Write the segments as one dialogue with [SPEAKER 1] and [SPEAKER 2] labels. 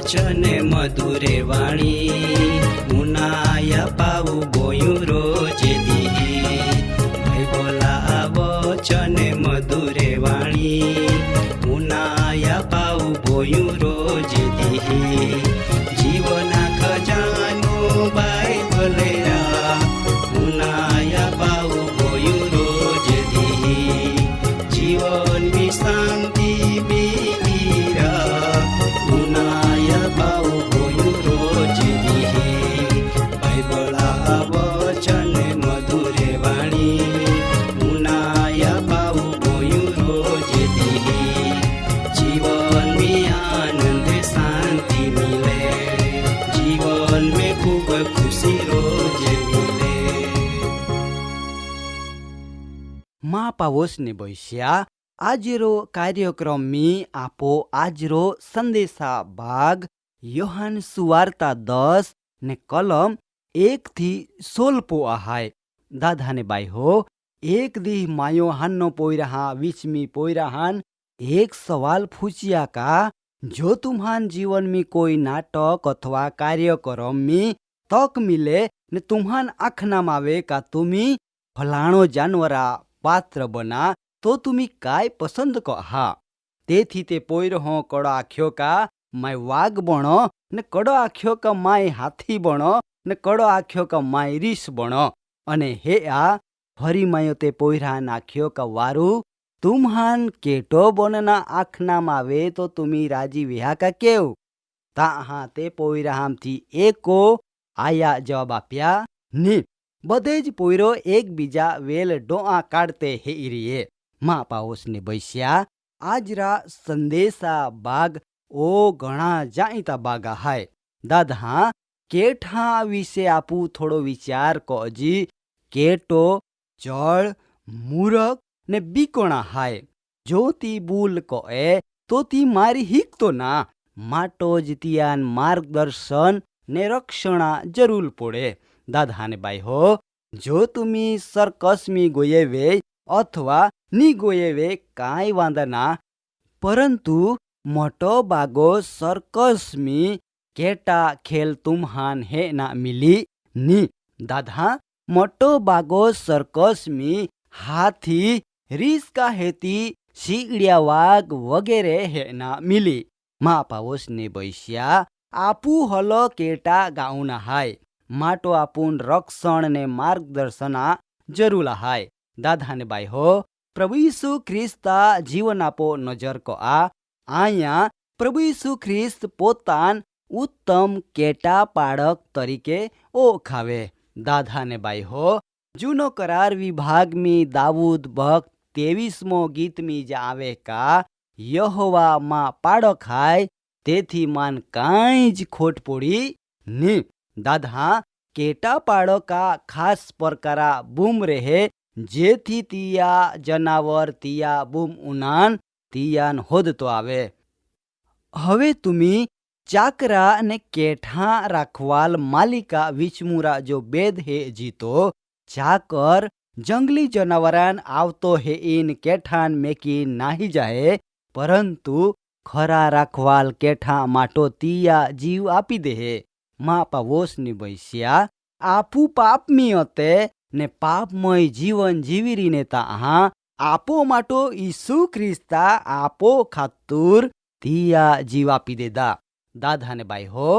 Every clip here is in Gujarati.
[SPEAKER 1] વચને મધુરે વાણી મુનાયા પાવું બોયું રોજે દી. ભાઈ બોલા વચને મધુરે વાણી મુનાયા પાવું બોયું રોજે દી. જીવના ખજાનો બાઇબલે મુનાયા પાવું બોયું રોજે દી. જીવનની શાંતિ
[SPEAKER 2] પાવોસને બોસ્યા આજરો કાર્યક્રમ મી આપો આજરો સંદેશા ભાગ યોહાન સુવાર્તા 10 ને કલમ 1 થી 16 આહાય. દાદાને બાઈ હો એક દી માયો હાનનો પોયરાહા વિચમી પોયરાહાન એક સવાલ પૂછ્યા કા જો तुम्हान जीवन में कोई नाटक अथवा कार्यक्रम में तक मिले ने तुम्हान आखना मावे का तुम्ही फलाणो जानवरा पात्र बना तो तुम्ही काय पसंद कहा. તેથી તે પોયરો કડો આખ્યો કા માય વાઘ બણો ને કડો આખ્યો કા માય હાથી બણો ને કડો આખ્યો કા માય રીસ બણો. અને હે આ ફરી માયો તે પોયરા નાખ્યો કા વારું તુમ્હાન કેટો બનના આખનામાં આવે તો તુમી રાજી વિહા કા કેવ. તા હા તે પોયરાહામથી એકો આયા જવાબ આપ્યા ને બધે જ પોયરો એકબીજા વેલ ડોઆ કાઢતે હેરીએ. મા પાઓસને બસ્યા આજરા સંદેશા બાગ ઓ ઘણા જાણીતા બાગા હાય. દાદા કેઠા વિશે આપું થોડો વિચાર કોજી. કેટો જળ મૂરખ ને બીકોણા હાય. જો તી બુલ કોએ તો તી મારી હિકતો ના માટો જ તિયાન માર્ગદર્શન ને રક્ષણા જરૂર પડે. દાદાને બાઈ હો જો તુમી સરકસમી ગોયેવે અથવા ની ગોયેવે કાંઈ વાંધા ના પરંતુ મોટો બાગો સરકસમી કેટા ખેલ તુમ્હાન હે ના મિલી ની. દાદા મોટો બાગો સરકસમી હાથી રીસકા હેતી શીગડિયા વાઘ વગેરે હે ના મિલી. મા પાવોસને બૈસ્યા આપુ હલો કેટા ગાઉના હાય માટો આપૂન રક્ષણ ને માર્ગદર્શના જરૂર હાય. દાદાને બાઈ હો પ્રભુ ઈસુ ખ્રિસ્તા જીવન આપો નજર કો આ અહીંયા પ્રભુ ઈસુ ખ્રિસ્ત પોતાન ઉત્તમ કેટા પાડક તરીકે ઓળખાવે. દાદાને બાઈ હો જૂનો કરાર વિભાગ મી દાऊद ભક્ત 23મો ગીત મી જ આવે કા યહોવા માં પાડક હાય તેથી માન કાંઈ જ ખોટ પડી ની. દાદા કેટા પાડકા ખાસ પ્રકારા બૂમ રહે જેથી તિયા જનાવર તિયા બૂમ ઉનાન તિયાન હોદતો આવે. હવે તુમી ચાકરા ને કેઠા રાખવાલ માલિકા વિચમુરા જો બેદ હે જીતો ચાકર જંગલી જનાવરાન આવતો હે ઈન કેઠાન મેકી નાહી જાય પરંતુ ખરા રાખવાલ કેઠા માટો તિયા જીવ આપી દે. મા પાવોસની બૈસ્યા આપું પાપમી હતે ને પાપમય જીવન જીવી રીને તા આપો માટો ઈસુ ખ્રિસ્તા આપો ખાતુર તિયા જીવ આપી દેદા. દાદાને બાઈ હો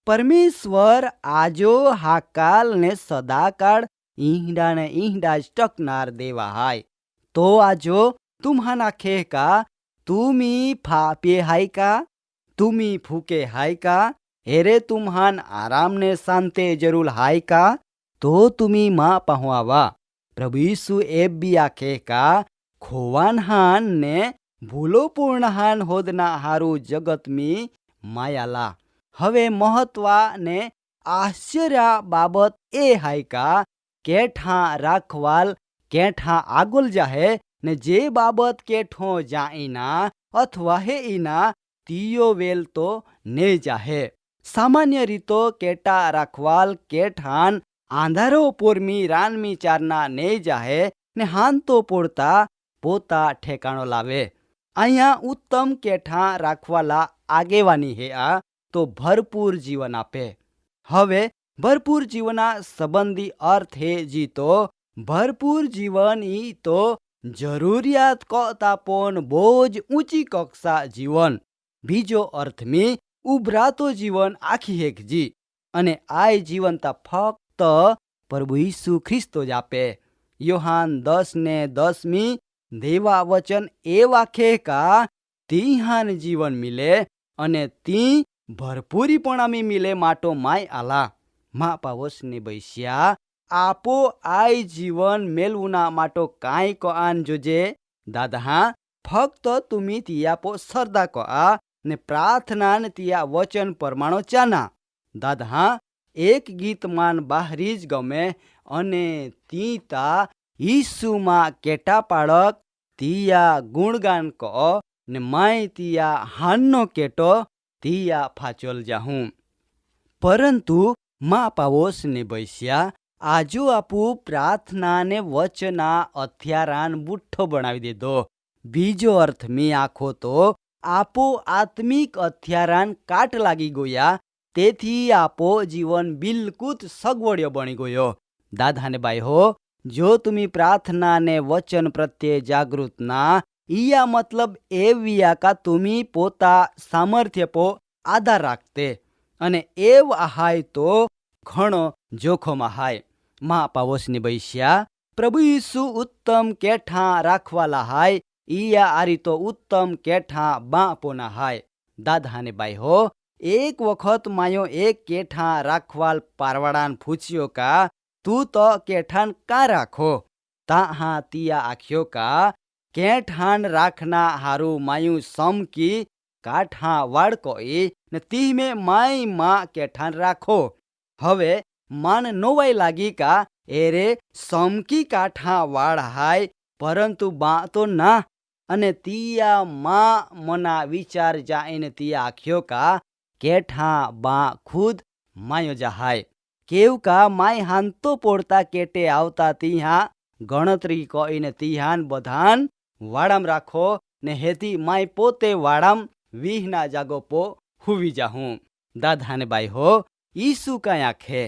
[SPEAKER 2] પરમેશ્વર આજો હાકાલ ને સદાકાળ ઈંડા ને ઈંડા જ ટકનાર દેવા હાય. તો આજો તુમ્હાના ખે કા તુમી ફાપે હાય કા તુમી ફૂકે હાય કા हेरे तुम्हान आराम ने शांते जरूर हाय का तो तुम्ही माँ पहुआवा. प्रभु यीशु एब भी आखे का खोवान हान ने ભૂલોપૂર્ણ હાન હોદના હારું જગતમી માયાલા. હવે મહત્વાને આશ્ચર્ય બાબત એ હાયકા કેઠા રાખવાલ કેઠા આગોલ જાહે ને જે બાબત કેઠો જાઈના અથવા હે ઈના તીયો વેલ તો ને જાહે. સામાન્ય રીતો કેટા રાખવાલ કેઠાન આંધારો પોરમી રાનમી ચારના ને જાહે ને હાન તો પોડતા પોતા ઠેકાણો લાવે. અહીંયા ઉત્તમ કેઠા રાખવાલા આગેવાની હે આ તો ભરપૂર જીવન આપે. હવે ભરપૂર જીવના સંબંધી અર્થ હે જી તો ભરપૂર જીવન ઈ તો જરૂરિયાત કતાપોન બોજ ઊંચી કક્ષા જીવન. બીજો અર્થ મી ઉભરાતો જીવન આખી હેક જી અને આ જીવનતા ફક્ત પ્રભુ ઈસુ ખ્રિસ્તો જ આપે. યોહાન 10:10 દેવા વચન એ વાખે કા તીહાન જીવન મિલે અને તી ભરપૂરીપણામી મિલે માટો માય આલા. મા પાવસને બૈસ્યા આપો આય જીવન મેલવુના માટો કાંઈ કો આન જોજે દાદા ફક્ત તુમી તિયાપો સરદા કો આ ને પ્રાર્થનાન તિયા વચન પરમાણો ચાના. દાદા એક ગીત માન બાહરી જ ગમે અને તીતા ઈસુમાં કેટા પાડક તિયા ગુણગાન કો ને માય તિયા હાનનો કેટો તિયા ફાચોલ જાહું. પરંતુ મા પાવોસને બૈસ્યા આજુ આપુ પ્રાર્થનાને વચના અથ્યારાન બુઠ્ઠો બનાવી દીધો. બીજો અર્થ મી આખો તો આપો આત્મિક અથ્યારાન કાટ લાગી ગોયા તેથી આપો જીવન બિલકુલ સગવડ્યો બની ગયો. દાદાને બાઈ હો જો તમે પ્રાર્થનાને વચન પ્રત્યે જાગૃત ના ઈયા મતલબ એવિયા કા તમે પોતા સામર્થ્ય પો આધાર રાખતે અને એવ આહાય તો ઘણો જોખમ આહાય. મા પાવોસની બૈસ્યા પ્રભુ ઈસુ ઉત્તમ કેઠા રાખવાલા હાય ઈયા આરી તો ઉત્તમ કેઠા બાપોના હાય. દાદાને બાઈ હો એક વખત માયો એક કેઠા રાખવાલ પારવાડાન પૂછ્યો કા તું તો કેઠાન કા રાખો. તા હા તિયા આખ્યો કા કેઠાન રાખના હારું માયું સમકી કાઠા વાડકો એ ને તી મેં માય માં કેઠાન રાખો. હવે માન નોવાઈ લાગી કા એરે સમકી કાઠા વાડ હાય પરંતુ બા તો ના અને તિયા માં મના વિચાર જાઈને તિયા આખ્યો કા કેઠા બા ખુદ માયો જહાય. કેવું કા માય હાન તો પોડતા કેટે આવતા તિહા ગણતરી કહીને તિહાન બધાન વાડામ રાખો ને હેતી માય પોતે વાડામ વીહના જાગો પો હુવી જાહું. દાદાને બાઈ હો ઈસુ કાંઈ આખે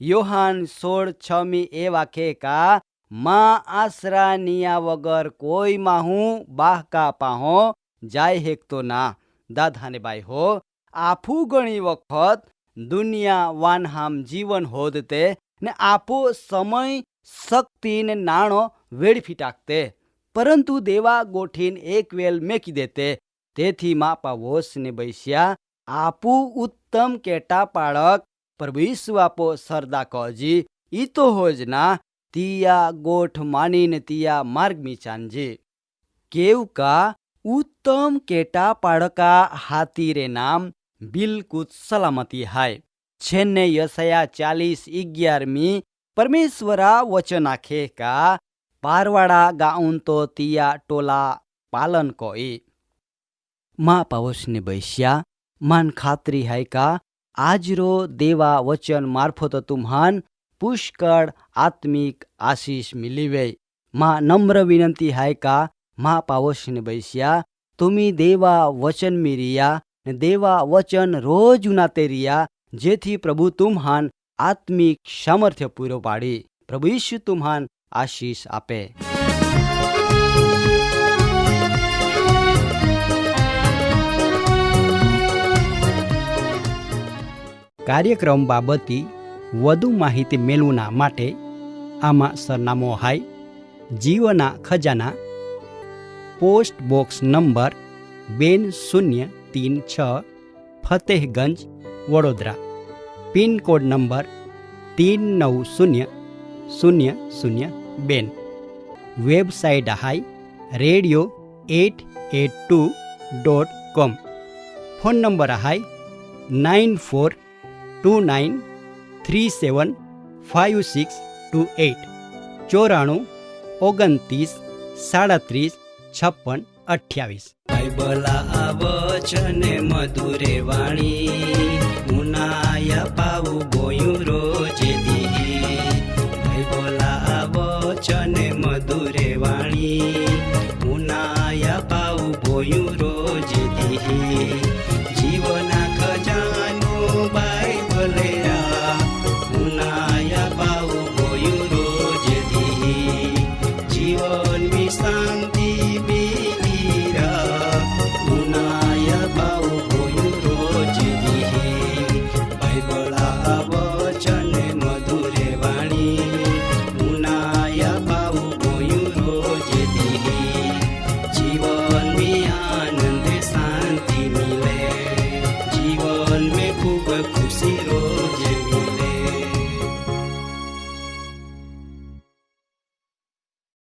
[SPEAKER 2] યોહાન 16:6 એ વાખે કા માં આશરા નિયા વગર કોઈ માહું બાહકા પાહો જાય હેકતો ના. દાદાને બાઈ હો આફુ ઘણી વખત દુનિયા વાનહામ જીવન હોદતે ને આપો સમય શક્તિ ને નાણો વેડફી ટાકતે પરંતુ દેવા ગોઠીન એક વેલ મેકી દેતે. તેથી માપા વોસને બૈસ્યા આપુ ઉત્તમ કેટા પાડક પ્રભુ ઈસુ આપો સરદા કજી ઈ તો હોજ ના તિયા ગોઠ માનીને તિયા માર્ગ મી ચાંજી. કેવું કા ઉત્તમ કેટા પાડકા હાથી રે નામ બિલકુલ સલામતી હાય. છેને યશયા 40:11 પરમેશ્વરા વચન આખે કા પારવાડા ગાઉન તો તિયા ટોલા પાલન કોઈ. મા પાવસને બૈસ્યા માન ખાતરી હાય કા આજરો દેવા વચન મારફત તુમ્હાન પુષ્કળ આત્મિક આશીષ મિલીવે. માં નમ્ર વિનંતી હાય કા મા પાવસને બૈસ્યા તુમી દેવા વચન મીરિયા ને દેવા વચન રોજ ઉનાતે રિયા જેથી પ્રભુ તુમ્હાન આત્મિક સામર્થ્ય પૂરો પાડી. પ્રભુ ઈસુ તુમ્હાન આશીષ આપે. કાર્યક્રમ બાબતે વધુ માહિતી મેળવવા માટે આમાં સરનામો હાય જીવના ખજાના post box number 2036 Fatehganj Vadodara pin code number 390002. Website હાય radio882.com 94282.com। ફોન નંબર હાય 9429375628 942937365628।
[SPEAKER 1] બાઇબલા વચન મધુરે વાણી મુનાયા પાવું ગોયું રોજે દી બાઇબલા વચન મધુરે વાણી મુનાયા પાવું ગોયું રોજે દી જીવના ખજાનો બાઇબલે મુનાયા પાવું ગોયું રોજે દી જીવનની શાંતિ ખુશી રોજ